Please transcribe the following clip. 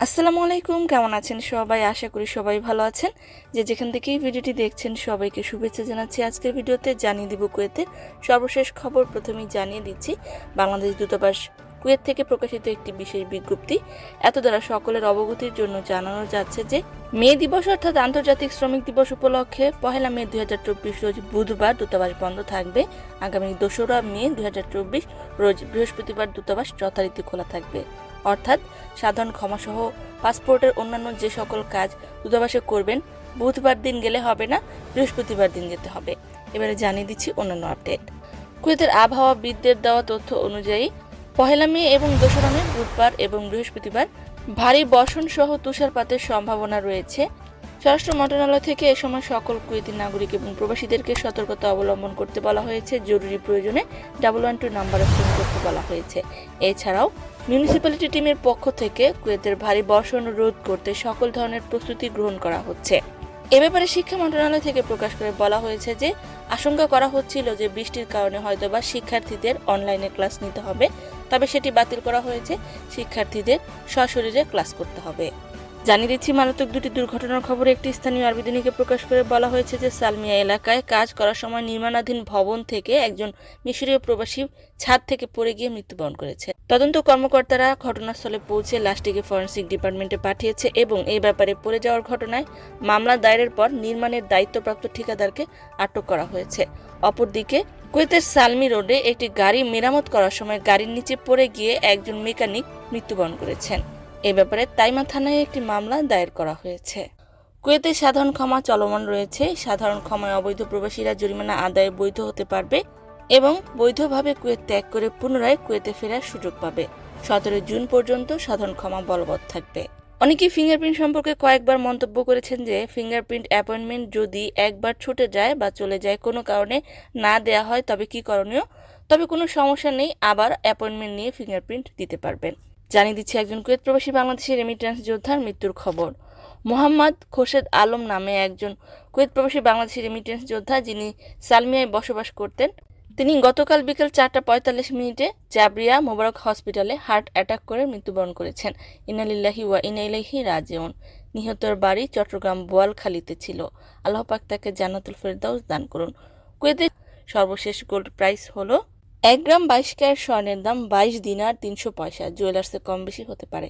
আসসালামু আলাইকুম, কেমন আছেন সবাই? আশা করি সবাই ভালো আছেন। যে যেখান থেকে এই ভিডিওটি দেখছেন সবাইকে শুভেচ্ছা জানাচ্ছি। আজকের ভিডিওতে জানিয়ে দিব কুয়েতের সর্বশেষ খবর। প্রথমেই জানিয়ে দিচ্ছি বাংলাদেশ দূতাবাস কুয়েত থেকে প্রকাশিত একটি বিশেষ বিজ্ঞপ্তি। এত দ্বারা সকলের অবগতির জন্য জানানো যাচ্ছে যে মে দিবস অর্থাৎ আন্তর্জাতিক শ্রমিক দিবস উপলক্ষে 1 মে 2024 রোজ বুধবার দূতাবাস বন্ধ থাকবে। আগামী 2রা মে 2024 রোজ বৃহস্পতিবার দূতাবাস যথারীতি খোলা থাকবে। অর্থাৎ সাধারণ ক্ষমাসহ পাসপোর্টের অন্যান্য যে সকল কাজ দূতাবাসে করবেন বুধবার দিন গেলে হবে না, বৃহস্পতিবার দিন যেতে হবে। এবারে জানিয়ে দিচ্ছি অন্যান্য আপডেট। কুয়েতের আবহাওয়াবিদদের দেওয়া তথ্য অনুযায়ী 1 মে এবং 2রা মে বুধবার এবং বৃহস্পতিবার ভারী বর্ষণ সহ তুষারপাতের সম্ভাবনা রয়েছে। স্বরাষ্ট্র মন্ত্রণালয় থেকে এ সময় সকল কুয়েতি নাগরিক এবং প্রবাসীদেরকে সতর্কতা অবলম্বন করতে বলা হয়েছে। জরুরি প্রয়োজনে 112 নম্বরে ফোন করতে বলা হয়েছে। এছাড়াও মিউনিসিপ্যালিটি টিমের পক্ষ থেকে কুয়েতের ভারী বর্ষণ রোধ করতে সকল ধরনের প্রস্তুতি গ্রহণ করা হচ্ছে। এ ব্যাপারে শিক্ষা মন্ত্রণালয় থেকে প্রকাশ করে বলা হয়েছে যে আশঙ্কা করা হচ্ছিল যে বৃষ্টির কারণে হয়তোবা শিক্ষার্থীদের অনলাইনে ক্লাস নিতে হবে, তবে সেটি বাতিল করা হয়েছে। শিক্ষার্থীদের সশরীরে ক্লাস করতে হবে। জানিয়ে দিচ্ছি মারাত্মক দুটি দুর্ঘটনার খবরে একটি স্থানীয় আরবি দৈনিকে প্রকাশ করে বলা হয়েছে যে সালমিয়া এলাকায় কাজ করার সময় নির্মাণাধীন ভবন থেকে একজন মিশরীয় প্রবাসী ছাদ থেকে পড়ে গিয়ে মৃত্যুবরণ করেছে। তদন্ত কর্মকর্তারা ঘটনাস্থলে পৌঁছে লাশটিকে ফরেনসিক ডিপার্টমেন্টে পাঠিয়েছে এবং এই ব্যাপারে পড়ে যাওয়ার ঘটনায় মামলা দায়েরের পর নির্মাণের দায়িত্বপ্রাপ্ত ঠিকাদারকে আটক করা হয়েছে। অপরদিকে কুয়েতের সালমি রোডে একটি গাড়ি মেরামত করার সময় গাড়ির নিচে পড়ে গিয়ে একজন মেকানিক মৃত্যুবরণ করেছেন। এ ব্যাপারে তাইমা থানায় একটি মামলা দায়ের করা হয়েছে। কুয়েতে সাধারণ ক্ষমা চলমান রয়েছে। সাধারণ ক্ষমায় অবৈধ প্রবাসীরা জরিমানা আদায়ে বৈধ হতে পারবে এবং বৈধভাবে কুয়েত ত্যাগ করে পুনরায় কুয়েতে ফেরার সুযোগ পাবে। 17 জুন পর্যন্ত সাধারণ ক্ষমা বলবৎ থাকবে। অনেকেই ফিঙ্গারপ্রিন্ট সম্পর্কে কয়েকবার মন্তব্য করেছেন যে ফিঙ্গারপ্রিন্ট অ্যাপয়েন্টমেন্ট যদি একবার ছুটে যায় বা চলে যায়, কোনো কারণে না দেয়া হয়, তবে কি করণীয়? তবে কোনো সমস্যা নেই, আবার অ্যাপয়েন্টমেন্ট নিয়ে ফিঙ্গারপ্রিন্ট দিতে পারবেন। জানিয়ে দিচ্ছি একজন কুয়েত প্রবাসী বাংলাদেশের রেমিট্যান্স যোদ্ধার মৃত্যুর খবর। মোহাম্মদ খোরশেদ আলম নামে একজন কুয়েত প্রবাসী বাংলাদেশি রেমিট্যান্স যোদ্ধা, যিনি সালমিয়ায় বসবাস করতেন, তিনি গতকাল বিকেল 4:45 জাবরিয়া মোবারক হসপিটালে হার্ট অ্যাটাক করে মৃত্যুবরণ করেছেন। ইন্না লিল্লাহি ওয়া ইন্না ইলাইহি রাজিউন। নিহতের বাড়ি চট্টগ্রাম বোয়ালখালীতে ছিল। আল্লাহ পাক তাকে জান্নাতুল ফেরদাউস দান করুন। কুয়েতের সর্বশেষ গোল্ড প্রাইস হলো 1 গ্রাম 22 ক্যারেট স্বর্ণের দাম 22 দিনার 300 পয়সা। জুয়েলার্সে কম বেশি হতে পারে।